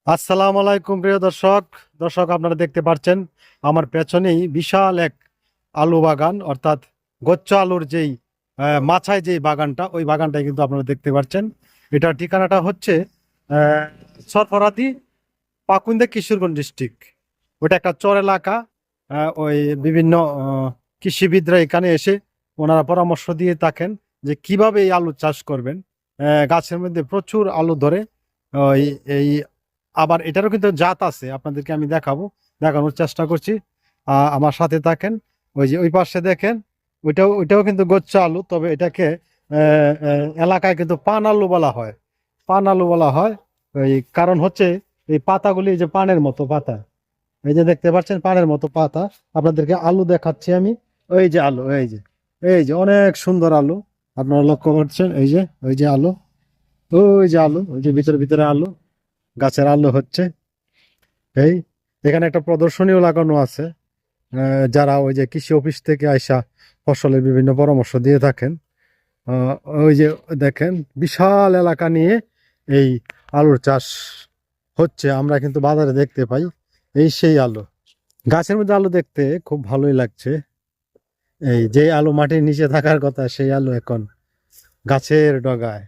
আসসালামু আলাইকুম প্রিয় দর্শক। আপনারা দেখতে পাচ্ছেন আমার পেছনেই বিশাল এক আলু বাগান, অর্থাৎ গচ্চ আলুর যেই মাছায় যেই বাগানটা, ওই বাগানটাই কিন্তু আপনারা দেখতে পাচ্ছেন। এটার ঠিকানাটা হচ্ছে সরফরাদি, পাকুন্দা, কিশোরগঞ্জ ডিস্ট্রিক্ট। ওটা একটা চর এলাকা। ওই বিভিন্ন কৃষিবিদরা এখানে এসে ওনারা পরামর্শ দিয়ে থাকেন যে কিভাবে এই আলু চাষ করবেন। গাছের মধ্যে প্রচুর আলু ধরে। ওই এই আবার এটারও কিন্তু জাত আছে, আপনাদেরকে আমি দেখানোর চেষ্টা করছি। আমার সাথে থাকেন। ওই যে ওই পাশে দেখেন, ওইটাও কিন্তু গচ্চ আলু, তবে এটাকে এলাকায় কিন্তু পান আলু বলা হয়। পান আলু বলা হয়। ওই কারণ হচ্ছে এই পাতাগুলি, এই যে পানের মতো পাতা, এই যে দেখতে পাচ্ছেন পানের মতো পাতা। আপনাদেরকে আলু দেখাচ্ছি আমি। ওই যে আলু, এই যে অনেক সুন্দর আলু। আপনারা লক্ষ্য করছেন, ওই যে আলু, ওই যে আলু, ওই যে ভিতরে ভিতরে আলু, গাছের আলু হচ্ছে। এই এখানে একটা প্রদর্শনীও লাগানো আছে। যারা ওই যে কৃষি অফিস থেকে আইসা ফসলের বিভিন্ন পরামর্শ দিয়ে থাকেন। আহ, ওই যে দেখেন, বিশাল এলাকা নিয়ে এই আলুর চাষ হচ্ছে। আমরা কিন্তু বাজারে দেখতে পাই এই সেই আলু। গাছের মধ্যে আলু দেখতে খুব ভালোই লাগছে। এই যে আলু মাটির নিচে থাকার কথা, সেই আলু এখন গাছের ডগায়।